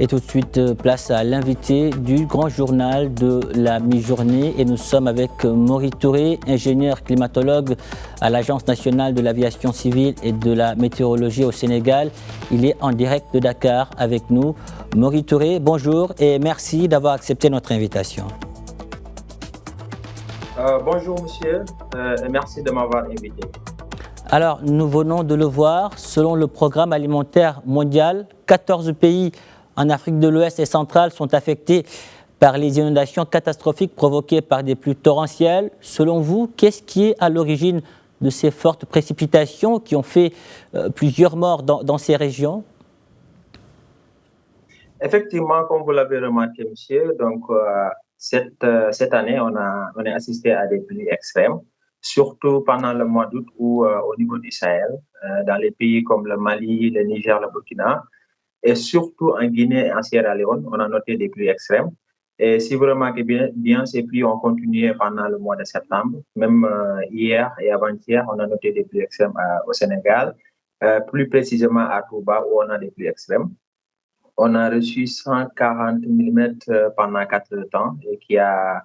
Et tout de suite, place à l'invité du grand journal de la mi-journée. Et nous sommes avec Maury Touré, ingénieur climatologue à l'Agence nationale de l'aviation civile et de la météorologie au Sénégal. Il est en direct de Dakar avec nous. Maury Touré, bonjour et merci d'avoir accepté notre invitation. Bonjour monsieur, et merci de m'avoir invité. Alors, nous venons de le voir, selon le Programme alimentaire mondial, 14 pays en Afrique de l'Ouest et centrale sont affectés par les inondations catastrophiques provoquées par des pluies torrentielles. Selon vous, qu'est-ce qui est à l'origine de ces fortes précipitations qui ont fait plusieurs morts dans ces régions? Effectivement, comme vous l'avez remarqué monsieur, donc cette année on a assisté à des pluies extrêmes, surtout pendant le mois d'août ou au niveau du Sahel, dans les pays comme le Mali, le Niger, le Burkina. Et surtout en Guinée et en Sierra Leone, on a noté des pluies extrêmes. Et si vous remarquez bien, ces pluies ont continué pendant le mois de septembre. Même hier et avant-hier, on a noté des pluies extrêmes au Sénégal, plus précisément à Touba, où on a des pluies extrêmes. On a reçu 140 millimètres pendant 4 temps et qui a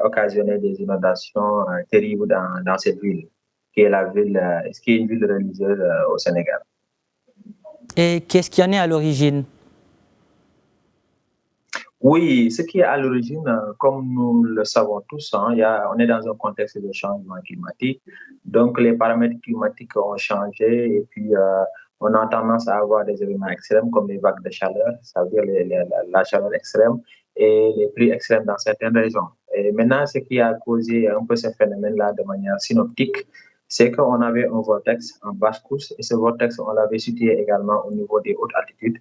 occasionné des inondations terribles dans cette ville, qui est une ville religieuse au Sénégal. Et qu'est-ce qui en est à l'origine? Oui, ce qui est à l'origine, comme nous le savons tous, on est dans un contexte de changement climatique. Donc, les paramètres climatiques ont changé et puis on a tendance à avoir des événements extrêmes comme les vagues de chaleur, ça veut dire la chaleur extrême et les pluies extrêmes dans certaines régions. Et maintenant, ce qui a causé un peu ce phénomène-là de manière synoptique, c'est qu'on avait un vortex en basse couche et ce vortex, on l'avait situé également au niveau des hautes altitudes.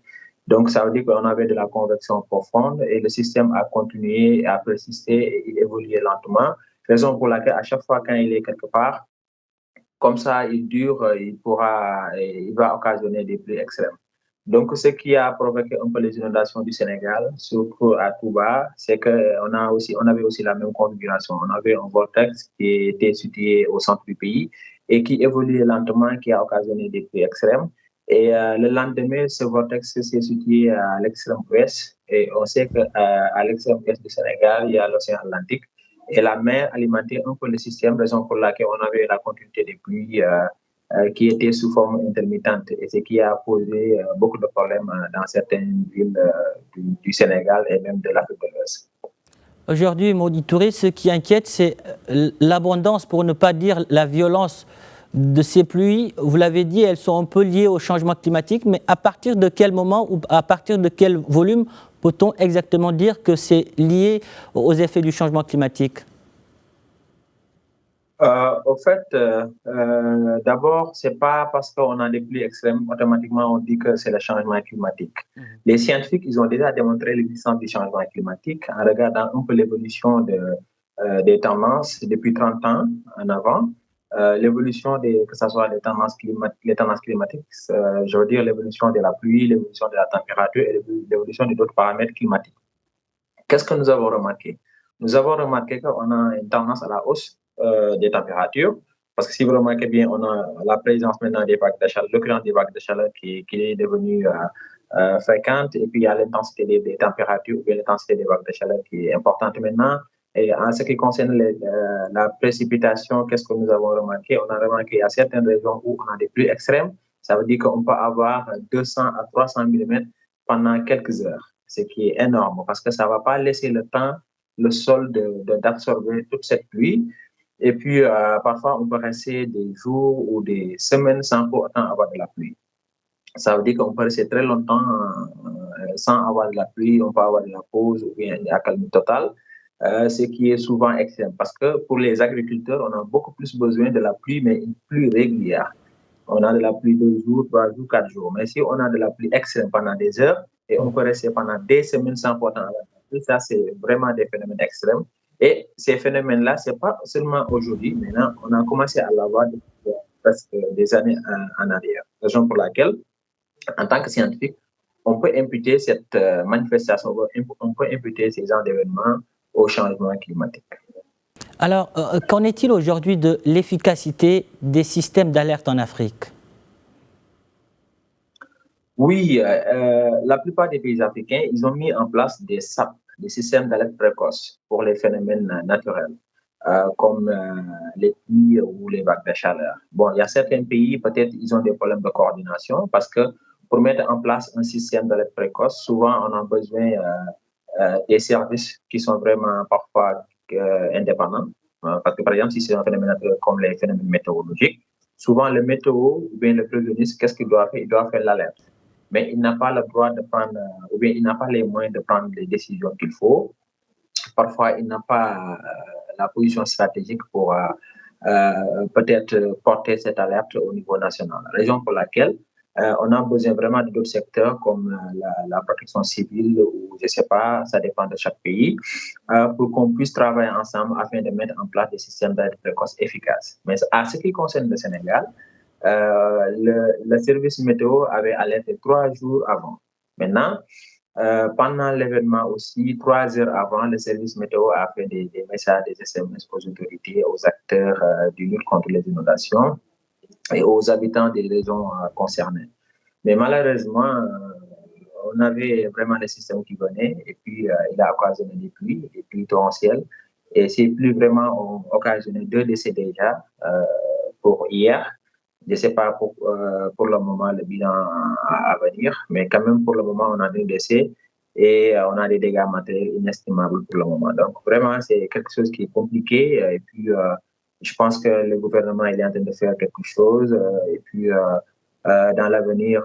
Donc, ça veut dire qu'on avait de la convection profonde et le système a continué à persister et évoluer lentement. Raison pour laquelle, à chaque fois quand il est quelque part, comme ça, il dure, il va occasionner des pluies extrêmes. Donc, ce qui a provoqué un peu les inondations du Sénégal, surtout à Touba, c'est qu'on avait aussi la même configuration. On avait un vortex qui était situé au centre du pays et qui évoluait lentement, qui a occasionné des pluies extrêmes. Et le lendemain, ce vortex s'est situé à l'extrême ouest. Et on sait qu'à l'extrême ouest du Sénégal, il y a l'océan Atlantique. Et la mer alimentait un peu le système, raison pour laquelle on avait la continuité des pluies qui était sous forme intermittente. Et ce qui a posé beaucoup de problèmes dans certaines villes du Sénégal et même de l'Afrique de l'Ouest. Aujourd'hui, Maury Touré, ce qui inquiète, c'est l'abondance, pour ne pas dire la violence de ces pluies. Vous l'avez dit, elles sont un peu liées au changement climatique, mais à partir de quel moment ou à partir de quel volume peut-on exactement dire que c'est lié aux effets du changement climatique? Au fait, d'abord, c'est pas parce qu'on a des pluies extrêmes, automatiquement on dit que c'est le changement climatique. Les scientifiques, ils ont déjà démontré l'existence du changement climatique en regardant un peu l'évolution des tendances depuis 30 ans en avant. L'évolution que ce soit les tendances climatiques, je veux dire l'évolution de la pluie, l'évolution de la température et l'évolution d'autres paramètres climatiques. Qu'est-ce que nous avons remarqué? Nous avons remarqué qu'on a une tendance à la hausse des températures, parce que si vous remarquez bien, on a la présence maintenant des vagues de chaleur, l'occurrence des vagues de chaleur qui est devenue fréquente, et puis il y a l'intensité des températures, ou bien l'intensité des vagues de chaleur qui est importante maintenant. Et en ce qui concerne la précipitation, qu'est-ce que nous avons remarqué? On a remarqué qu'il y a certaines régions où on a des pluies extrêmes, ça veut dire qu'on peut avoir 200 à 300 mm pendant quelques heures, ce qui est énorme, parce que ça ne va pas laisser le sol d'absorber toute cette pluie. Et puis, parfois, on peut rester des jours ou des semaines sans pour autant avoir de la pluie. Ça veut dire qu'on peut rester très longtemps sans avoir de la pluie, on peut avoir de la pause ou bien une accalmie totale, ce qui est souvent extrême. Parce que pour les agriculteurs, on a beaucoup plus besoin de la pluie, mais une pluie régulière. On a de la pluie 2 jours, 3 jours, 4 jours. Mais si on a de la pluie extrême pendant des heures, et on peut rester pendant des semaines sans pour autant avoir de la pluie, ça, c'est vraiment des phénomènes extrêmes. Et ces phénomènes-là, ce n'est pas seulement aujourd'hui, maintenant, on a commencé à l'avoir depuis presque des années en arrière. Raison pour laquelle, en tant que scientifique, on peut imputer cette manifestation, on peut imputer ces genres d'événements au changement climatique. Alors, qu'en est-il aujourd'hui de l'efficacité des systèmes d'alerte en Afrique? Oui, la plupart des pays africains, ils ont mis en place des SAP, des systèmes d'alerte précoce pour les phénomènes naturels, comme les pluies ou les vagues de chaleur. Bon, il y a certains pays, peut-être, ils ont des problèmes de coordination parce que pour mettre en place un système d'alerte précoce, souvent, on a besoin des services qui sont vraiment parfois indépendants. Parce que, par exemple, si c'est un phénomène naturel comme les phénomènes météorologiques, souvent le météo ou bien le prévisionniste, qu'est-ce qu'il doit faire? Il doit faire l'alerte, mais il n'a pas le droit de prendre, ou bien il n'a pas les moyens de prendre les décisions qu'il faut. Parfois, il n'a pas la position stratégique pour peut-être porter cette alerte au niveau national. Raison pour laquelle on a besoin vraiment d'autres secteurs comme la protection civile ou je ne sais pas, ça dépend de chaque pays, pour qu'on puisse travailler ensemble afin de mettre en place des systèmes d'aide précoce efficaces. Mais à ce qui concerne le Sénégal, le service météo avait alerté 3 jours avant. Maintenant, pendant l'événement aussi, 3 heures avant, le service météo a fait des messages, des SMS aux autorités, aux acteurs du lutte contre les inondations et aux habitants des régions concernées. Mais malheureusement, on avait vraiment le système qui venait et puis il a occasionné des pluies torrentielles. Et ces pluies vraiment ont occasionné 2 décès déjà pour hier. Je ne sais pas pour le moment le bilan à venir, mais quand même pour le moment, on a 2 décès et on a des dégâts matériels inestimables pour le moment. Donc vraiment, c'est quelque chose qui est compliqué. Et puis, je pense que le gouvernement il est en train de faire quelque chose. Et puis, dans l'avenir,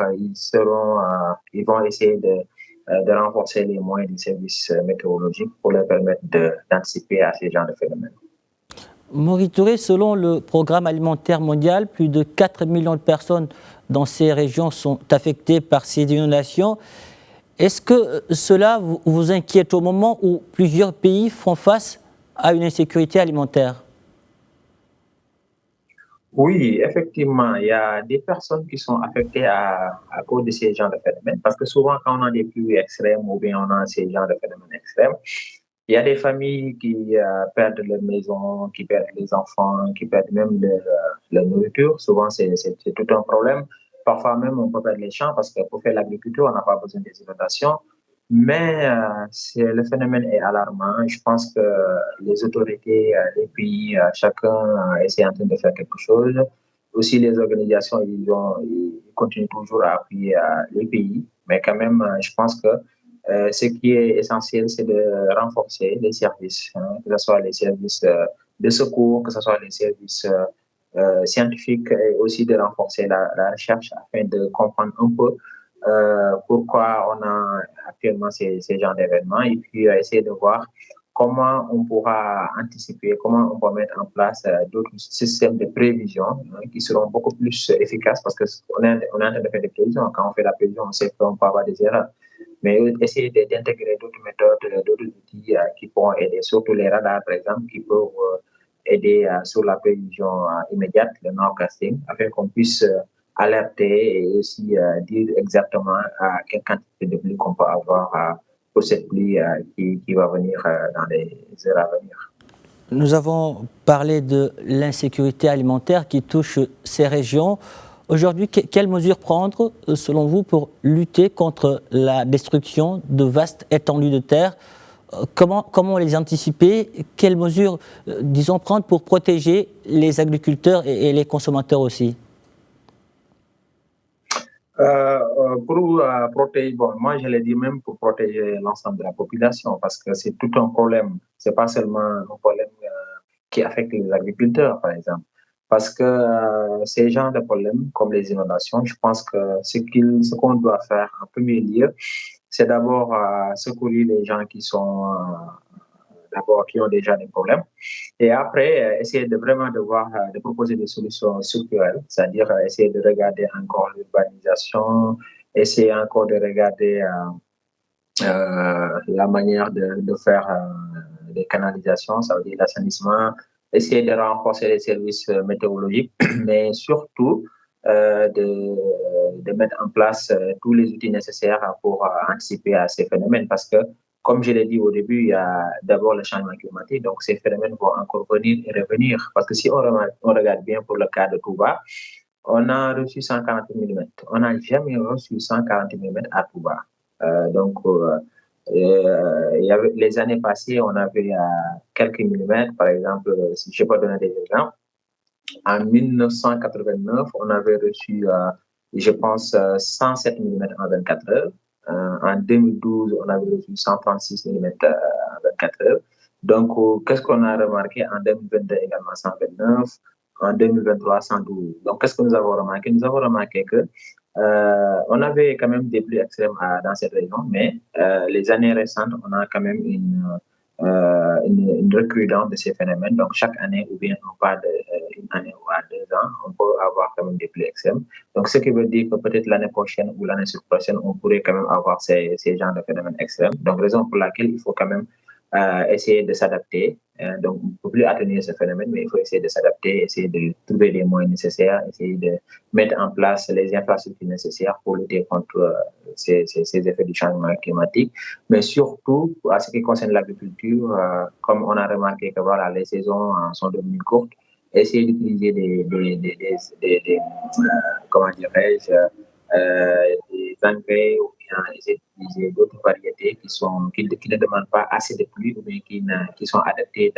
ils vont essayer de renforcer les moyens du service météorologique pour leur permettre d'anticiper à ces genres de phénomènes. Maury Touré, selon le Programme alimentaire mondial, plus de 4 millions de personnes dans ces régions sont affectées par ces inondations. Est-ce que cela vous inquiète au moment où plusieurs pays font face à une insécurité alimentaire? Oui, effectivement, il y a des personnes qui sont affectées à cause de ces genres de phénomènes. Parce que souvent, quand on a des pluies extrêmes ou bien on a ces genres de phénomènes extrêmes, il y a des familles qui perdent leur maison, qui perdent les enfants, qui perdent même leur nourriture. Souvent, c'est tout un problème. Parfois même, on peut perdre les champs parce que pour faire l'agriculture, on n'a pas besoin des inondations. Mais le phénomène est alarmant. Je pense que les autorités, les pays, chacun essaie en train de faire quelque chose. Aussi, les organisations, ils continuent toujours à appuyer les pays. Mais quand même, je pense que ce qui est essentiel, c'est de renforcer les services, hein, que ce soit les services de secours, que ce soit les services scientifiques, et aussi de renforcer la recherche afin de comprendre un peu pourquoi on a actuellement ces genres d'événements et puis essayer de voir comment on pourra anticiper, comment on peut mettre en place d'autres systèmes de prévision qui seront beaucoup plus efficaces parce qu'on est en train de faire des prévisions. Quand on fait la prévision, on sait qu'on peut avoir des erreurs. Mais essayer d'intégrer d'autres méthodes, d'autres outils qui pourront aider, surtout les radars, par exemple, qui peuvent aider sur la prévision immédiate, le nowcasting, afin qu'on puisse alerter et aussi dire exactement quelle quantité de pluie qu'on peut avoir pour cette pluie qui va venir dans les heures à venir. Nous avons parlé de l'insécurité alimentaire qui touche ces régions. Aujourd'hui, quelles mesures prendre, selon vous, pour lutter contre la destruction de vastes étendues de terre? Comment les anticiper? Quelles mesures, disons, prendre pour protéger les agriculteurs et les consommateurs aussi? Pour protéger, bon, moi je l'ai dit même pour protéger l'ensemble de la population parce que c'est tout un problème. C'est pas seulement un problème qui affecte les agriculteurs, par exemple. Parce que ces genres de problèmes, comme les inondations, je pense que ce qu'on doit faire en premier lieu, c'est d'abord secourir les gens qui ont déjà des problèmes. Et après, essayer de proposer des solutions structurelles, c'est-à-dire essayer de regarder encore l'urbanisation, essayer encore de regarder la manière de faire des canalisations, ça veut dire l'assainissement, essayer de renforcer les services météorologiques, mais surtout de mettre en place tous les outils nécessaires pour anticiper à ces phénomènes. Parce que, comme je l'ai dit au début, il y a d'abord le changement climatique, donc ces phénomènes vont encore venir et revenir. Parce que si on regarde bien pour le cas de Touba, on a reçu 140 mm. On n'a jamais reçu 140 mm à Touba. Les années passées, on avait quelques millimètres. Par exemple, si je peux donner des exemples, en 1989, on avait reçu, je pense, 107 mm en 24 heures. En 2012, on avait reçu 136 mm en 24 heures. Donc, qu'est-ce qu'on a remarqué en 2022 également 129, en 2023 112. Donc, qu'est-ce que nous avons remarqué? Nous avons remarqué que on avait quand même des pluies extrêmes dans cette région, mais les années récentes, on a quand même une recrudescence de ces phénomènes. Donc, chaque année, ou bien on parle d'une année ou à 2 ans, on peut avoir quand même des pluies extrêmes. Donc, ce qui veut dire que peut-être l'année prochaine ou l'année prochaine, on pourrait quand même avoir ces genres de phénomènes extrêmes. Donc, raison pour laquelle il faut quand même essayer de s'adapter. Donc, on ne peut plus atténuer ce phénomène, mais il faut essayer de s'adapter, essayer de trouver les moyens nécessaires, essayer de mettre en place les infrastructures nécessaires pour lutter contre ces effets du changement climatique. Mais surtout, à ce qui concerne l'agriculture, comme on a remarqué que voilà, les saisons sont devenues courtes, essayer d'utiliser des comment dirais-je, des engrais ou bien essayer d'utiliser d'autres variétés qui ne demandent pas assez de pluie ou bien qui sont adaptées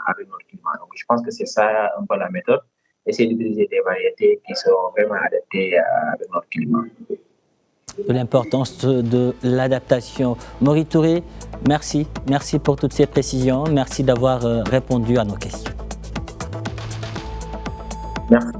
avec notre climat. Donc, je pense que c'est ça un peu la méthode. Essayer d'utiliser des variétés qui sont vraiment adaptées avec notre climat. De l'importance de l'adaptation. Maury Touré, merci. Merci pour toutes ces précisions. Merci d'avoir répondu à nos questions. Merci.